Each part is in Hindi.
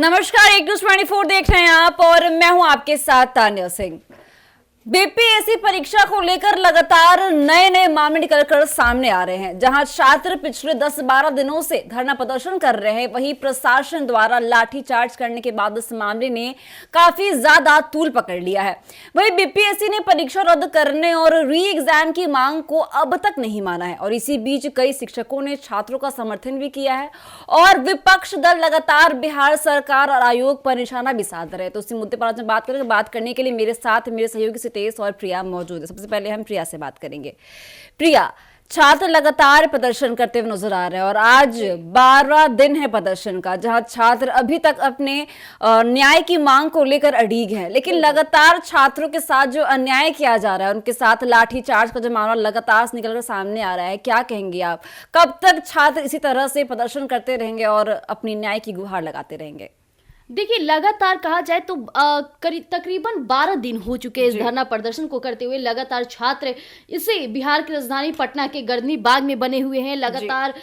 नमस्कार, एक न्यूज 24 देख रहे हैं आप और मैं हूं आपके साथ तान्या सिंह। बीपीएससी परीक्षा को लेकर लगातार नए नए मामले निकलकर सामने आ रहे हैं। जहां छात्र पिछले 10-12 दिनों से धरना प्रदर्शन कर रहे हैं, वहीं प्रशासन द्वारा लाठीचार्ज करने के बाद इस मामले ने काफी ज्यादा तूल पकड़ लिया है। वहीं बीपीएससी ने परीक्षा रद्द करने और री एग्जाम की मांग को अब तक नहीं माना है और इसी बीच कई शिक्षकों ने छात्रों का समर्थन भी किया है और विपक्ष दल लगातार बिहार सरकार और आयोग पर निशाना भी साध रहे हैं। तो इसी मुद्दे पर आज हम बात करने के लिए मेरे साथ मेरे सहयोगी तेज और प्रिया मौजूद है। सबसे पहले हम प्रिया से बात करेंगे। प्रिया, छात्र लगातार प्रदर्शन करते हुए नजर आ रहे हैं और आज 12वां दिन है प्रदर्शन का, जहां छात्र अभी तक अपने न्याय की मांग को लेकर अड़िग हैं। लेकिन लगातार छात्रों के साथ जो अन्याय किया जा रहा है, उनके साथ लाठीचार्ज का जो मामला लगातार निकलकर सामने आ रहा है, क्या कहेंगे आप? कब तक छात्र इसी तरह से प्रदर्शन करते रहेंगे और अपनी न्याय की गुहार लगाते रहेंगे? देखिए, लगातार कहा जाए तो तकरीबन 12 दिन हो चुके हैं इस धरना प्रदर्शन को करते हुए। लगातार छात्र इसे बिहार की राजधानी पटना के गर्दनी बाग में बने हुए हैं। लगातार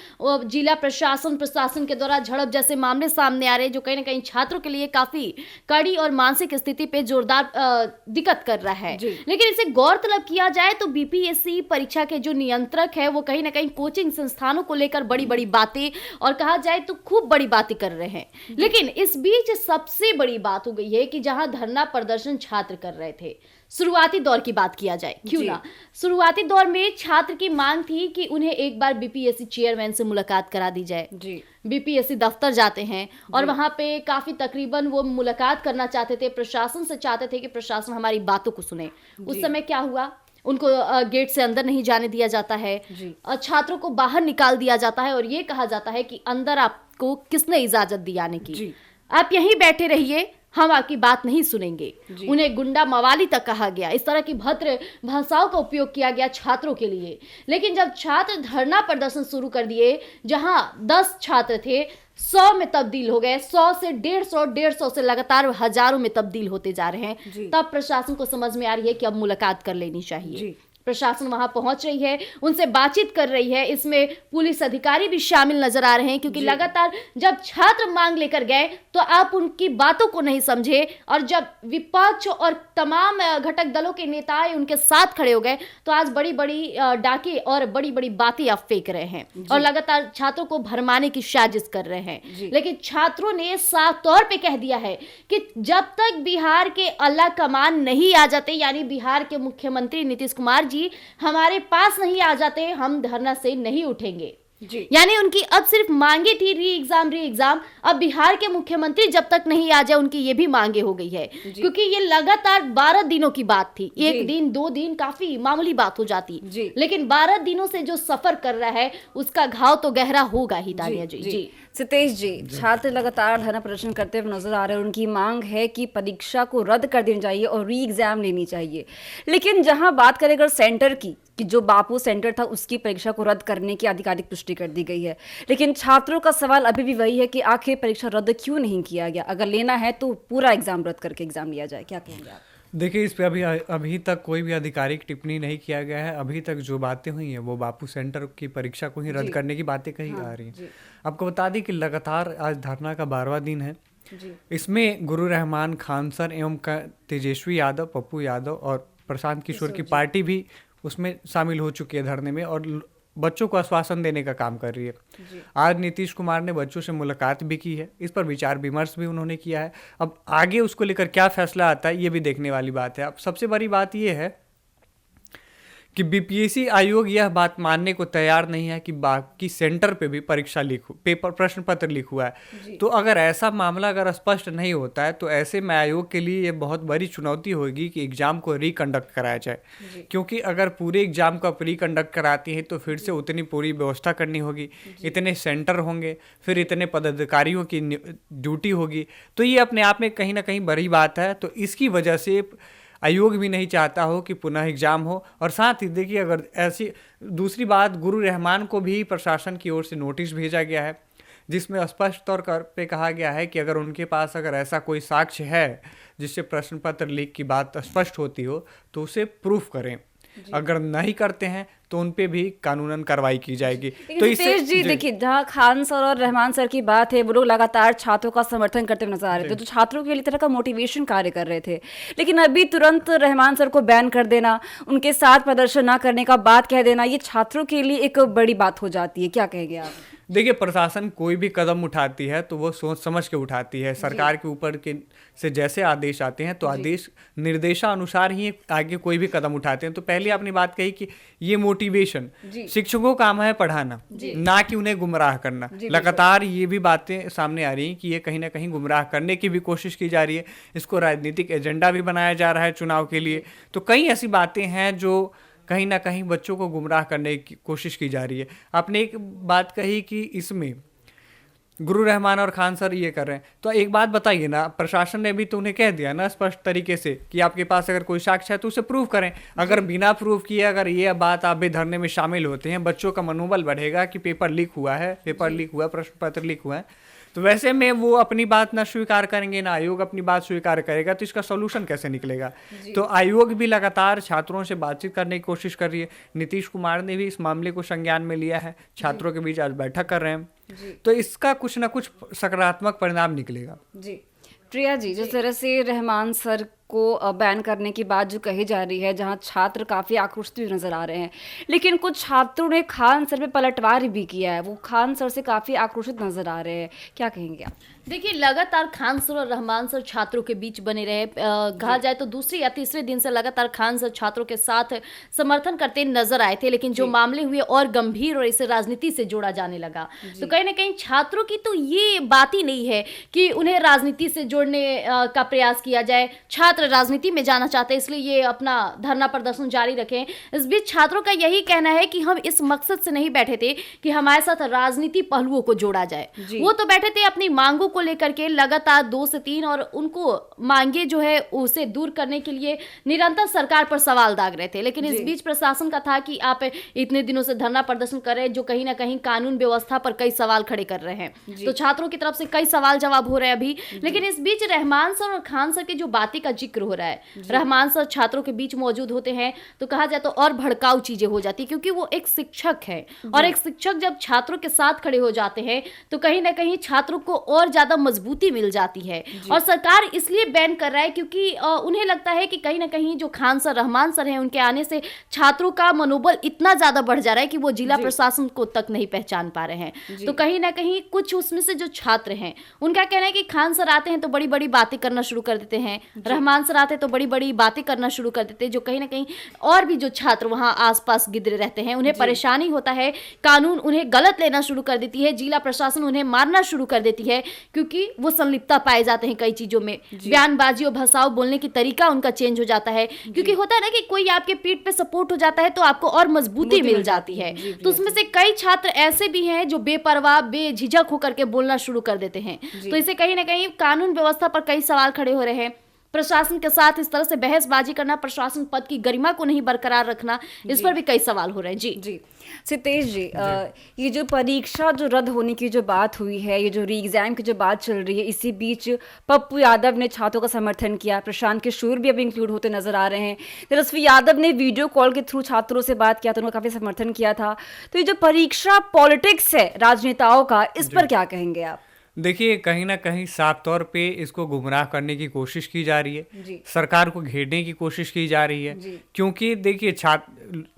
जिला प्रशासन के द्वारा झड़प जैसे मामले सामने आ रहे हैं, जो कहीं ना कहीं छात्रों के लिए काफी कड़ी और मानसिक स्थिति पे जोरदार दिक्कत कर रहा है। लेकिन इसे गौरतलब किया जाए तो बीपीएससी परीक्षा के जो नियंत्रक है, वो कहीं ना कहीं कोचिंग संस्थानों को लेकर बड़ी बड़ी बातें और कहा जाए तो खूब बड़ी बातें कर रहे हैं। लेकिन इस बीच सबसे बड़ी बात हो गई है कि जहां धरना प्रदर्शन छात्र कर रहे थे, शुरुआती दौर की बात किया जाए क्यों ना। शुरुआती दौर में छात्र की मांग थी कि उन्हें एक बार बीपीएससी चेयरमैन से मुलाकात करा दी जाए। बीपीएससी दफ्तर जाते हैं और वहां पे काफी तकरीबन वो मुलाकात करना चाहते थे, प्रशासन से चाहते थे कि प्रशासन हमारी बातों को सुने। उस समय क्या हुआ, उनको गेट से अंदर नहीं जाने दिया जाता है, छात्रों को बाहर निकाल दिया जाता है और ये कहा जाता है कि अंदर आपको किसने इजाजत दी आने की, आप यहीं बैठे रहिए, हम आपकी बात नहीं सुनेंगे। उन्हें गुंडा मवाली तक कहा गया। इस तरह की भद्र भाषाओं का उपयोग किया गया छात्रों के लिए। लेकिन जब छात्र धरना प्रदर्शन शुरू कर दिए, जहां 10 छात्र थे 100 में तब्दील हो गए, 100 से 150 से लगातार हजारों में तब्दील होते जा रहे हैं, तब प्रशासन को समझ में आ रही है कि अब मुलाकात कर लेनी चाहिए। प्रशासन वहां पहुंच रही है, उनसे बातचीत कर रही है। इसमें पुलिस अधिकारी भी शामिल नजर आ रहे हैं, क्योंकि लगातार जब छात्र मांग लेकर गए तो आप उनकी बातों को नहीं समझे और जब विपक्ष और तमाम घटक दलों के नेता उनके साथ खड़े हो गए तो आज बड़ी बड़ी डाके और बड़ी बड़ी बातें आप फेंक रहे हैं और लगातार छात्रों को भरमाने की साजिश कर रहे हैं। लेकिन छात्रों ने साफ तौर पे कह दिया है कि जब तक बिहार के अल्लाह कमान नहीं आ जाते, यानी बिहार के मुख्यमंत्री नीतीश कुमार जी हमारे पास नहीं आ जाते, हम धरना से नहीं उठेंगे। यानी उनकी अब सिर्फ मांगे थी री एग्जाम, अब बिहार के मुख्यमंत्री जब तक नहीं आ जाए उनकी ये भी मांगे हो गई है, क्योंकि ये लगातार 12 दिनों की बात थी। एक दिन 2 दिन काफी मामूली बात हो जाती, लेकिन 12 दिनों से जो सफर कर रहा है उसका घाव तो गहरा होगा ही। तानिया जी। सितेश जी, छात्र लगातार धरना प्रदर्शन करते हुए नजर आ रहे हैं। उनकी मांग है कि परीक्षा को रद्द कर देनी चाहिए और री एग्जाम लेनी चाहिए। लेकिन जहां बात करें अगर सेंटर की, कि जो बापू सेंटर था उसकी परीक्षा को रद्द करने की आधिकारिक पुष्टि कर दी गई है, लेकिन छात्रों का सवाल अभी भी वही है कि आखिर परीक्षा रद्द क्यों नहीं किया गया? अगर लेना है तो पूरा एग्जाम रद्द करके एग्जाम लिया जाए। क्या कहेंगे आप? देखिए, इस पे अभी तक कोई भी आधिकारिक टिप्पणी नहीं किया गया है। अभी तक जो बातें हुई हैं वो बापू सेंटर की परीक्षा को ही रद्द करने की बातें कही आ रही हैं। आपको बता दें कि लगातार आज धरना का 12वां दिन है। इसमें गुरु रहमान खान सर एवं तेजस्वी यादव, पप्पू यादव और प्रशांत किशोर की पार्टी भी उसमें शामिल हो चुकी है धरने में और बच्चों को आश्वासन देने का काम कर रही है। आज नीतीश कुमार ने बच्चों से मुलाकात भी की है, इस पर विचार विमर्श भी उन्होंने किया है। अब आगे उसको लेकर क्या फैसला आता है ये भी देखने वाली बात है। अब सबसे बड़ी बात ये है कि बीपीएससी आयोग यह बात मानने को तैयार नहीं है कि बाकी सेंटर पे भी परीक्षा प्रश्न पत्र लीक हुआ है। तो अगर ऐसा मामला अगर स्पष्ट नहीं होता है तो ऐसे में आयोग के लिए ये बहुत बड़ी चुनौती होगी कि एग्जाम को रिकंडक्ट कराया जाए, क्योंकि अगर पूरे एग्जाम को आप रिकंडक्ट कराती हैं तो फिर से उतनी पूरी व्यवस्था करनी होगी, इतने सेंटर होंगे, फिर इतने पदाधिकारियों की ड्यूटी होगी। तो ये अपने आप में कहीं ना कहीं बड़ी बात है। तो इसकी वजह से आयोग भी नहीं चाहता हो कि पुनः एग्जाम हो। और साथ ही देखिए, अगर ऐसी दूसरी बात, गुरु रहमान को भी प्रशासन की ओर से नोटिस भेजा गया है जिसमें स्पष्ट तौर पे कहा गया है कि अगर उनके पास अगर ऐसा कोई साक्ष्य है जिससे प्रश्न पत्र लीक की बात स्पष्ट होती हो तो उसे प्रूफ करें। अगर नहीं करते हैं तो उन पे भी कानूनन कार्रवाई की जाएगी। तो रितेश जी देखिए, जहाँ खान सर और रहमान सर की बात है, वो लोग लगातार छात्रों का समर्थन करते हुए नजर आ रहे थे, तो छात्रों के लिए तरह का मोटिवेशन कार्य कर रहे थे। लेकिन अभी तुरंत रहमान सर को बैन कर देना, उनके साथ प्रदर्शन न करने का बात कह देना, ये छात्रों के लिए एक बड़ी बात हो जाती है। क्या कहेंगे आप? देखिए, प्रशासन कोई भी कदम उठाती है तो वो सोच समझ के उठाती है। सरकार के ऊपर के से जैसे आदेश आते हैं तो आदेश निर्देशानुसार ही आगे कोई भी कदम उठाते हैं। तो पहले आपने बात कही कि ये मोटिवेशन शिक्षकों का काम है पढ़ाना, ना कि उन्हें गुमराह करना। लगातार ये भी बातें सामने आ रही हैं कि ये कहीं ना कहीं गुमराह करने की भी कोशिश की जा रही है। इसको राजनीतिक एजेंडा भी बनाया जा रहा है चुनाव के लिए। तो कई ऐसी बातें हैं जो कहीं ना कहीं बच्चों को गुमराह करने की कोशिश की जा रही है। आपने एक बात कही कि इसमें गुरु रहमान और खान सर ये कर रहे हैं, तो एक बात बताइए ना, प्रशासन ने भी तो उन्हें कह दिया ना स्पष्ट तरीके से कि आपके पास अगर कोई साक्ष्य है तो उसे प्रूव करें। अगर बिना प्रूव किए अगर ये बात आप भी धरने में शामिल होते हैं, बच्चों का मनोबल बढ़ेगा कि पेपर लीक हुआ है, प्रश्न पत्र लीक हुआ है, तो वैसे में वो अपनी बात ना स्वीकार करेंगे, ना आयोग अपनी बात स्वीकार करेगा, तो इसका सॉल्यूशन कैसे निकलेगा? तो आयोग भी लगातार छात्रों से बातचीत करने की कोशिश कर रही है। नीतीश कुमार ने भी इस मामले को संज्ञान में लिया है, छात्रों के बीच आज बैठक कर रहे हैं, तो इसका कुछ ना कुछ सकारात्मक परिणाम निकलेगा। जी प्रिया जी, जिस तरह से रहमान सर को बैन करने की बात जो कही जा रही है, जहां छात्र काफ़ी आक्रोशित भी नजर आ रहे हैं, लेकिन कुछ छात्रों ने खान सर पे पलटवार भी किया है, वो खान सर से काफ़ी आक्रोशित नजर आ रहे हैं। क्या कहेंगे आप? देखिए, लगातार खान सर और रहमान सर छात्रों के बीच बने रहे। कहा जाए तो दूसरे या तीसरे दिन से लगातार खान सर छात्रों के साथ समर्थन करते नजर आए थे, लेकिन जो मामले हुए और गंभीर और इसे राजनीति से जोड़ा जाने लगा, तो कहीं ना कहीं छात्रों की तो ये बात ही नहीं है कि उन्हें राजनीति से जोड़ने का प्रयास किया जाए। छात्र राजनीति में जाना चाहते हैं, इसलिए ये अपना धरना प्रदर्शन जारी रखें। इस बीच छात्रों का यही कहना है कि हम इस मकसद से नहीं बैठे थे कि हमारे साथ राजनीति पहलुओं को जोड़ा जाए। वो तो बैठे थे अपनी मांगों को लेकर के लगातार 2 से 3, और उनको मांगे जो है उसे दूर करने के लिए निरंतर सरकार पर सवाल दाग रहे थे। लेकिन इस बीच प्रशासन का था कि आप इतने दिनों से धरना प्रदर्शन कर रहे हैं, जो कहीं ना कहीं कानून व्यवस्था पर कई सवाल खड़े कर रहे हैं, तो छात्रों की तरफ से कई सवाल जवाब हो रहे हैं अभी। लेकिन इस बीच रहमान सर और खान सर की जो बातें का जिक्र हो रहा है, रहमान सर छात्रों के बीच मौजूद होते हैं तो कहा जाए तो और भड़काऊ चीजें हो जाती है, क्योंकि वो एक शिक्षक है, और एक शिक्षक जब छात्रों के साथ खड़े हो जाते हैं तो कहीं ना कहीं छात्रों को और ज्यादा मजबूती मिल जाती है। और सरकार इसलिए बैन कर रहा है क्योंकि उन्हें लगता है कि कहीं ना कहीं जो खान सर रहमान सर हैं, उनके आने से छात्रों का मनोबल इतना ज्यादा बढ़ जा रहा है कि वो जिला प्रशासन को तक नहीं पहचान पा रहे हैं। तो कहीं ना कहीं कुछ उसमें से जो छात्र हैं, उनका कहना है कि खान सर आते हैं तो बड़ी बड़ी बातें करना शुरू कर देते हैं, रहमान सर आते हैं तो बड़ी बड़ी बातें करना शुरू कर देते हैं, जो कहीं ना कहीं और भी जो छात्र वहां आसपास गिदरे रहते हैं उन्हें परेशानी होता है। कानून उन्हें गलत लेना शुरू कर देती है, जिला प्रशासन उन्हें मारना शुरू कर देती है, क्योंकि वो संलिप्तता पाए जाते हैं कई चीजों में। बयानबाजी और भसाव बोलने की तरीका उनका चेंज हो जाता है, क्योंकि होता है ना कि कोई आपके पीठ पे सपोर्ट हो जाता है तो आपको और मजबूती मिल जाती है। तो उसमें से कई छात्र ऐसे भी हैं जो बेपरवाह बेझिझक होकर के बोलना शुरू कर देते हैं। तो इसे कहीं ना कहीं कानून व्यवस्था पर कई सवाल खड़े हो रहे हैं। प्रशासन के साथ इस तरह से बहसबाजी करना, प्रशासन पद की गरिमा को नहीं बरकरार रखना, इस पर भी कई सवाल हो रहे हैं। जी सितेश जी, ये जो परीक्षा जो रद्द होने की जो बात हुई है, ये जो री एग्जाम की जो बात चल रही है, इसी बीच पप्पू यादव ने छात्रों का समर्थन किया, प्रशांत किशोर भी अब इंक्लूड होते नजर आ रहे हैं, तेजस्वी यादव ने वीडियो कॉल के थ्रू छात्रों से बात किया, तो उन्होंने काफी समर्थन किया था। तो ये जो परीक्षा पॉलिटिक्स है राजनेताओं का, इस पर क्या कहेंगे आप? देखिए, कहीं ना कहीं साफ तौर पे इसको गुमराह करने की कोशिश की जा रही है, सरकार को घेरने की कोशिश की जा रही है, क्योंकि देखिए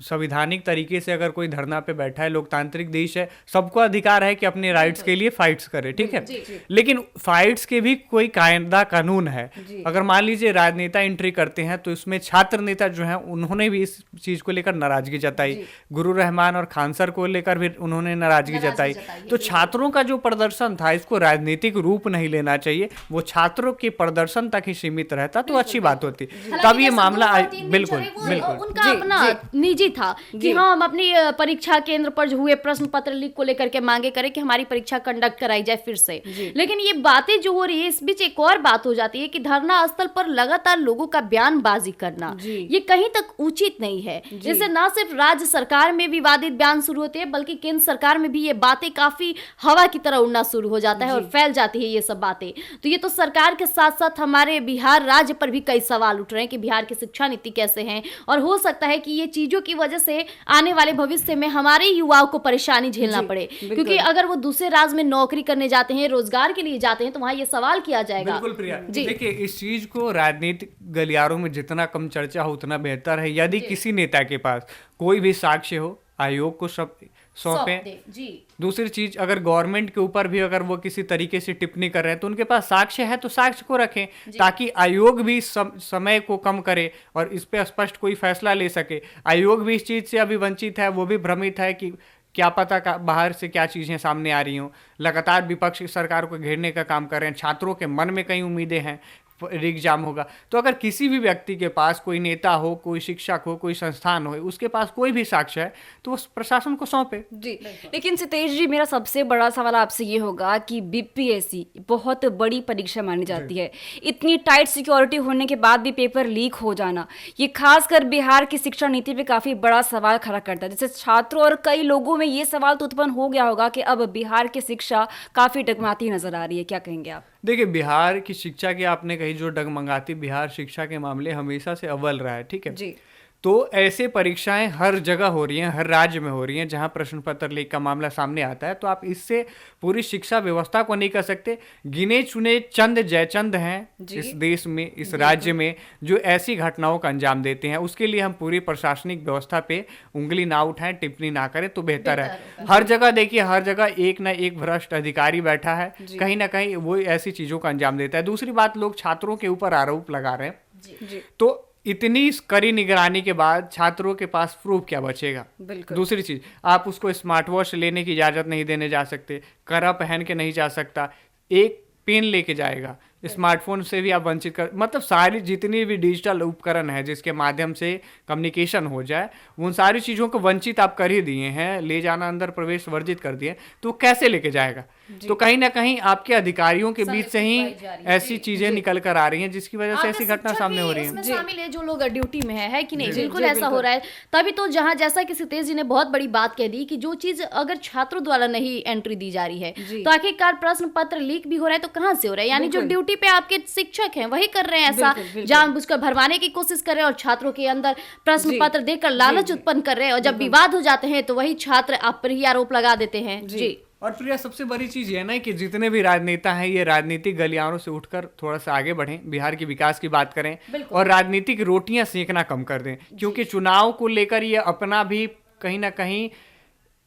संवैधानिक तरीके से अगर कोई धरना पे बैठा है, लोकतांत्रिक देश है, सबको अधिकार है कि अपने राइट्स के लिए फाइट्स करे, ठीक है। लेकिन फाइट्स के भी कोई कायदा कानून है। अगर मान लीजिए राजनेता एंट्री करते हैं तो इसमें छात्र नेता जो है उन्होंने भी इस चीज को लेकर नाराजगी जताई, गुरु रहमान और खान सर को लेकर भी उन्होंने नाराजगी जताई। तो छात्रों का जो प्रदर्शन था, इसको राजनीतिक रूप नहीं लेना चाहिए, वो छात्रों के प्रदर्शन तक ही सीमित रहता तो अच्छी बात होती। तब ये मामला बिल्कुल उनका अपना निजी था कि हाँ, हम अपनी परीक्षा केंद्र पर जो हुए प्रश्न पत्र लीक को लेकर के मांगे करें कि हमारी परीक्षा कंडक्ट कराई जाए फिर से। लेकिन ये बातें जो हो रही है, इस बीच एक और बात हो जाती है कि धरना स्थल पर लगातार लोगों का बयानबाजी करना ये कहीं तक उचित नहीं है। जैसे ना सिर्फ राज्य सरकार में विवादित बयान शुरू होते हैं, बल्कि केंद्र सरकार में भी ये बातें काफी हवा की तरह उड़ना शुरू हो जाता है। है और फैल जाती है ये सब बातें। तो ये तो सरकार के साथ साथ हमारे बिहार राज्य पर भी कई सवाल उठ रहे हैं कि बिहार की शिक्षा नीति कैसे है, और हो सकता है कि ये चीजों की वजह से आने वाले भविष्य में हमारे युवाओं को परेशानी झेलना पड़े, क्योंकि अगर वो दूसरे राज्य में नौकरी करने जाते हैं, रोजगार के लिए जाते हैं, तो वहां ये सवाल किया जाएगा। बिल्कुल प्रिया, देखिए इस चीज को राजनीतिक गलियारों में जितना कम चर्चा हो उतना बेहतर है। यदि किसी नेता के पास कोई भी साक्ष्य हो, आयोग को सौंपे। जी। दूसरी चीज, अगर गवर्नमेंट के ऊपर भी अगर वो किसी तरीके से टिप्पणी कर रहे हैं तो उनके पास साक्ष्य है तो साक्ष्य को रखें, ताकि आयोग भी समय को कम करे और इस पे स्पष्ट कोई फैसला ले सके। आयोग भी इस चीज से अभी वंचित है, वो भी भ्रमित है कि क्या पता बाहर से क्या चीजें सामने आ रही हों। लगातार विपक्ष सरकार को घेरने का काम कर रहे हैं, छात्रों के मन में कई उम्मीदें हैं एग्जाम होगा। तो अगर किसी भी व्यक्ति के पास, कोई नेता हो, कोई शिक्षक हो, कोई संस्थान हो, उसके पास कोई भी साक्ष्य है तो वो प्रशासन को सौंपे। जी, लेकिन सितेश जी, मेरा सबसे बड़ा सवाल आपसे ये होगा कि बीपीएससी बहुत बड़ी परीक्षा मानी जाती है, इतनी टाइट सिक्योरिटी होने के बाद भी पेपर लीक हो जाना, ये खासकर बिहार की शिक्षा नीति पे काफी बड़ा सवाल खड़ा करता है। जैसे छात्रों और कई लोगों में ये सवाल तो उत्पन्न हो गया होगा कि अब बिहार की शिक्षा काफी डगमगाती नजर आ रही है, क्या कहेंगे आप? देखिए, बिहार की शिक्षा की आपने कही जो डगमगाती, बिहार शिक्षा के मामले हमेशा से अव्वल रहा है, ठीक है जी। तो ऐसे परीक्षाएं हर जगह हो रही हैं, हर राज्य में हो रही हैं जहां प्रश्न पत्र लीक का मामला सामने आता है। तो आप इससे पूरी शिक्षा व्यवस्था को नहीं कर सकते। गिने चुने चंद जयचंद हैं इस देश में, इस राज्य में, जो ऐसी घटनाओं का अंजाम देते हैं। उसके लिए हम पूरी प्रशासनिक व्यवस्था पे उंगली ना उठाएं, टिप्पणी ना करें तो बेहतर है। हर जगह देखिए, हर जगह एक ना एक भ्रष्ट अधिकारी बैठा है, कहीं ना कहीं वो ऐसी चीजों का अंजाम देता है। दूसरी बात, लोग छात्रों के ऊपर आरोप लगा रहे हैं, तो इतनी कड़ी निगरानी के बाद छात्रों के पास प्रूफ क्या बचेगा? दूसरी चीज, आप उसको स्मार्ट वॉच लेने की इजाजत नहीं देने जा सकते, कड़ा पहन के नहीं जा सकता, एक पेन लेके जाएगा, स्मार्टफोन से भी आप वंचित कर, मतलब सारी जितनी भी डिजिटल उपकरण है जिसके माध्यम से कम्युनिकेशन हो जाए, उन सारी चीज़ों को वंचित आप कर ही दिए हैं, ले जाना, अंदर प्रवेश वर्जित कर दिए, तो कैसे लेके जाएगा? तो कहीं ना कहीं आपके अधिकारियों के बीच से ही ऐसी चीजें निकल कर आ रही हैं जिसकी वजह से ऐसी घटना सामने हो रही है। शामिल है जो लोग ड्यूटी में है कि नहीं? बिल्कुल ऐसा हो रहा है। तभी तो जहां, जैसा कि सितेश जी ने बहुत बड़ी बात कह दी कि जो चीज अगर छात्रों द्वारा नहीं एंट्री दी जा रही है तो आखिरकार प्रश्न पत्र लीक भी हो रहा है, तो कहां से हो रहा है? यानी जो ड्यूटी पे आपके शिक्षक हैं वही कर रहे हैं ऐसा, जानबूझकर भरवाने की कोशिश कर रहे हैं और छात्रों के अंदर प्रश्न पत्र देकर लालच उत्पन्न कर रहे हैं, और जब विवाद हो जाते हैं तो वही छात्र आप पर ही आरोप लगा देते हैं। जी। और प्रिया, सबसे बड़ी चीज ये ना कि जितने भी राजनेता हैं ये राजनीतिक गलियारों से उठकर थोड़ा सा आगे बढ़ें, बिहार के विकास की बात करें और राजनीतिक रोटियां सेकना कम कर दें, क्योंकि चुनाव को लेकर ये अपना भी कहीं ना कहीं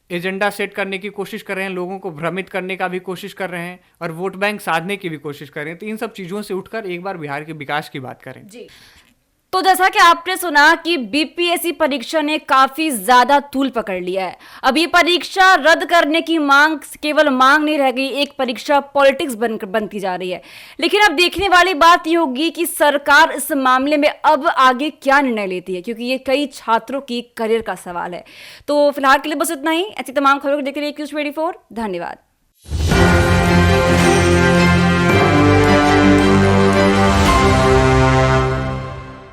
एजेंडा सेट करने की कोशिश कर रहे हैं, लोगों को भ्रमित करने का भी कोशिश कर रहे हैं और वोट बैंक साधने की भी कोशिश कर रहे हैं। तो इन सब चीजों से उठकर एक बार बिहार के विकास की बात करें। जी। तो जैसा कि आपने सुना कि बीपीएससी परीक्षा ने काफी ज्यादा तूल पकड़ लिया है। अब ये परीक्षा रद्द करने की मांग केवल मांग नहीं रह गई, एक परीक्षा पॉलिटिक्स बनती जा रही है। लेकिन अब देखने वाली बात ये होगी कि सरकार इस मामले में अब आगे क्या निर्णय लेती है, क्योंकि ये कई छात्रों की करियर का सवाल है। तो फिलहाल के लिए बस इतना ही। ऐसी तमाम खबरों को देखते रहिए Q24। धन्यवाद।